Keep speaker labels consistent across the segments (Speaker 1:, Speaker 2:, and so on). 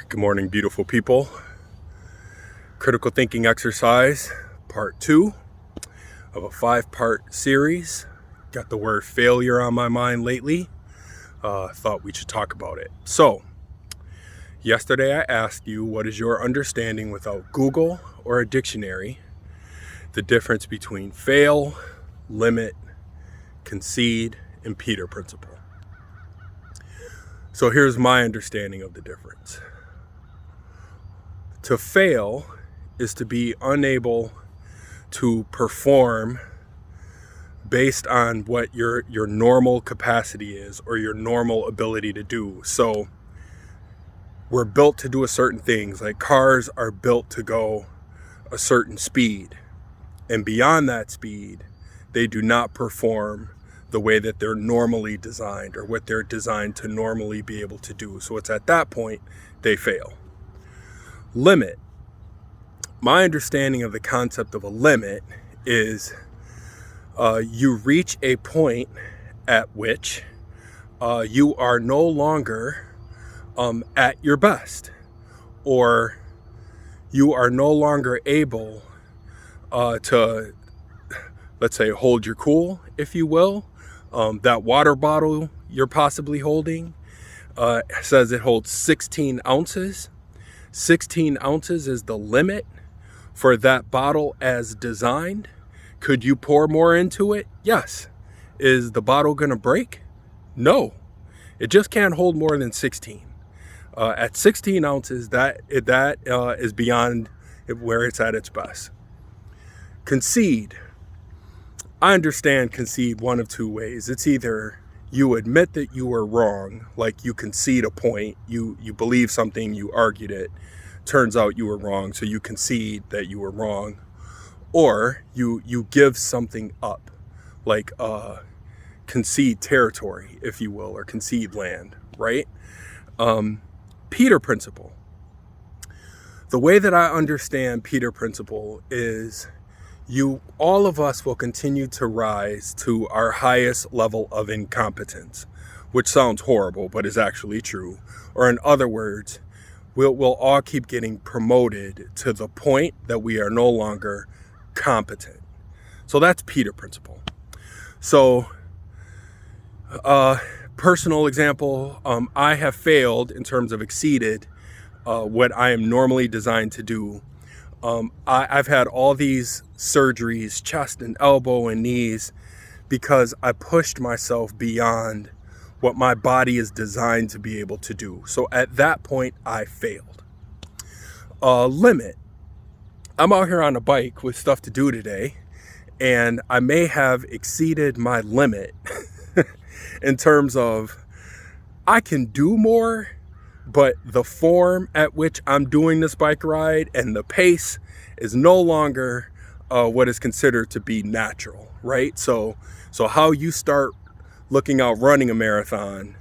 Speaker 1: Good morning, beautiful people. Critical thinking exercise, part 2 of a 5-part series. Got the word failure on my mind lately. Thought we should talk about it. So, yesterday I asked you, what is your understanding without Google or a dictionary, the difference between fail, limit, concede, and Peter principle. So here's my understanding of the difference. To fail is to be unable to perform based on what your normal capacity is or your normal ability to do. So we're built to do a certain things, like cars are built to go a certain speed, and beyond that speed they do not perform the way that they're normally designed or what they're designed to normally be able to do. So it's at that point they fail. Limit. My understanding of the concept of a limit is you reach a point at which you are no longer at your best, or you are no longer able to, let's say, hold your cool, if you will. That water bottle you're possibly holding says it holds 16 ounces. 16 ounces is the limit for that bottle as designed. Could you pour more into it? Yes. Is the bottle going to break? No. It just can't hold more than 16. At 16 ounces, that is beyond where it's at its best. Concede. I understand concede one of two ways. It's either you admit that you were wrong, like you concede a point, you believe something, you argued it, turns out you were wrong, so you concede that you were wrong, or you give something up, like concede territory, if you will, or concede land, right? Peter principle. The way that I understand Peter principle is all of us will continue to rise to our highest level of incompetence, which sounds horrible, but is actually true. Or in other words, we'll all keep getting promoted to the point that we are no longer competent. So that's Peter principle. So, personal example, I have failed in terms of exceeded what I am normally designed to do. I've had all these surgeries, chest and elbow and knees, because I pushed myself beyond what my body is designed to be able to do. So at that point, I failed. Limit. I'm out here on a bike with stuff to do today, and I may have exceeded my limit in terms of I can do more, but the form at which I'm doing this bike ride and the pace is no longer what is considered to be natural, right? So how you start looking out running a marathon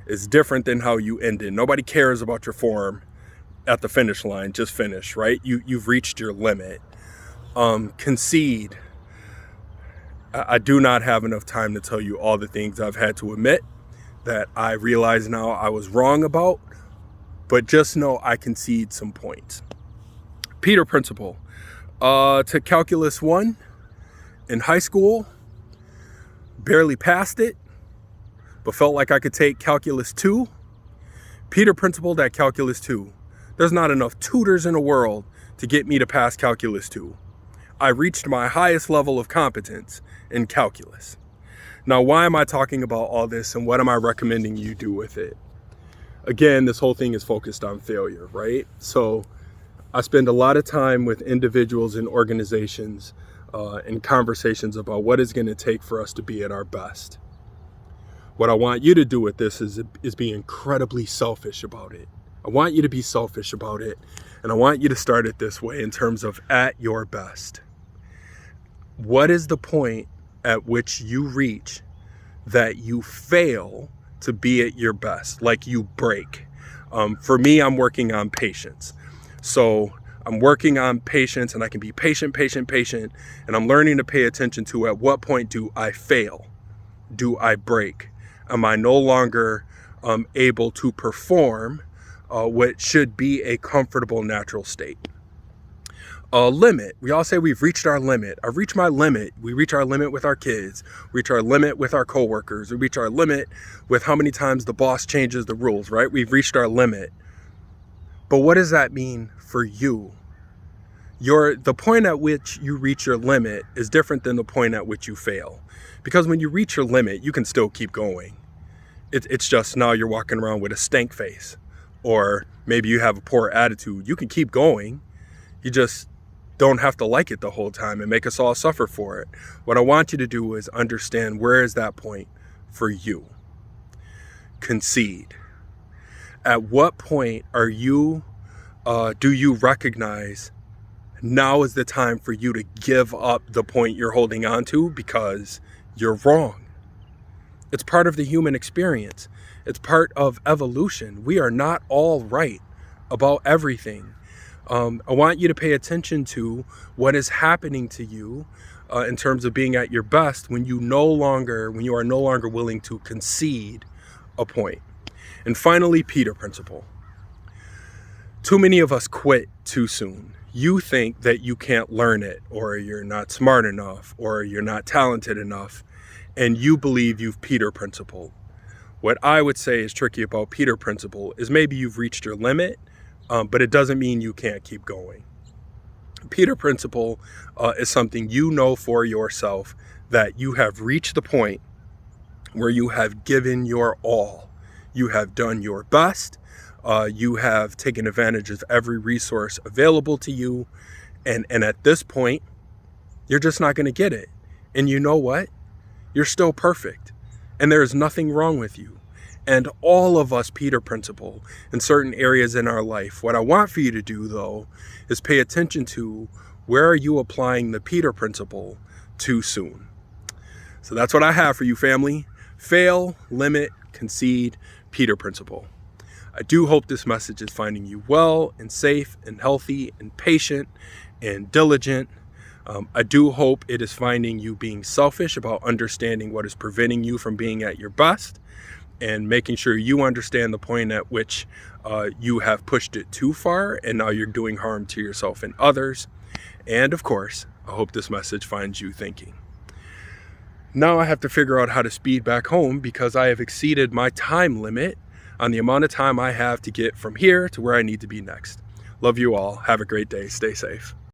Speaker 1: is different than how you end it. Nobody cares about your form at the finish line. Just finish, right? You've reached your limit. Concede. I do not have enough time to tell you all the things I've had to admit that I realize now I was wrong about. But just know I concede some points. Peter principle. To calculus 1 in high school, barely passed it, but felt like I could take calculus 2. Peter principled at calculus 2. There's not enough tutors in the world to get me to pass calculus 2. I reached my highest level of competence in calculus. Now, why am I talking about all this, and what am I recommending you do with it? Again, this whole thing is focused on failure, right? So I spend a lot of time with individuals and organizations and conversations about what it's going to take for us to be at our best. What I want you to do with this is be incredibly selfish about it. I want you to be selfish about it, and I want you to start it this way in terms of at your best. What is the point at which you reach that you fail to be at your best, like you break? For me, I'm working on patience. So I'm working on patience, and I can be patient, and I'm learning to pay attention to at what point do I fail? Do I break? Am I no longer able to perform what should be a comfortable natural state. A limit. We all say we've reached our limit. I've reached my limit. We reach our limit with our kids. We reach our limit with our coworkers. We reach our limit with how many times the boss changes the rules, right? We've reached our limit. But what does that mean for you? The point at which you reach your limit is different than the point at which you fail. Because when you reach your limit, you can still keep going. It's just now you're walking around with a stank face. Or maybe you have a poor attitude. You can keep going. You just don't have to like it the whole time and make us all suffer for it. What I want you to do is understand, where is that point for you? Concede. At what point do you recognize now is the time for you to give up the point you're holding on to because you're wrong? It's part of the human experience. It's part of evolution. We are not all right about everything. I want you to pay attention to what is happening to you in terms of being at your best when you are no longer willing to concede a point. And finally, Peter principle. Too many of us quit too soon. You think that you can't learn it, or you're not smart enough, or you're not talented enough, and you believe you've Peter principled. What I would say is tricky about Peter principle is maybe you've reached your limit, but it doesn't mean you can't keep going. Peter principle is something you know for yourself, that you have reached the point where you have given your all. You have done your best. You have taken advantage of every resource available to you. And at this point, you're just not going to get it. And you know what? You're still perfect. And there is nothing wrong with you. And all of us Peter principle in certain areas in our life. What I want for you to do, though, is pay attention to, where are you applying the Peter principle too soon? So that's what I have for you, family. Fail, limit, concede, Peter principle. I do hope this message is finding you well and safe and healthy and patient and diligent. I do hope it is finding you being selfish about understanding what is preventing you from being at your best, and making sure you understand the point at which you have pushed it too far and now you're doing harm to yourself and others. And of course, I hope this message finds you thinking. Now I have to figure out how to speed back home, because I have exceeded my time limit on the amount of time I have to get from here to where I need to be next. Love you all. Have a great day. Stay safe.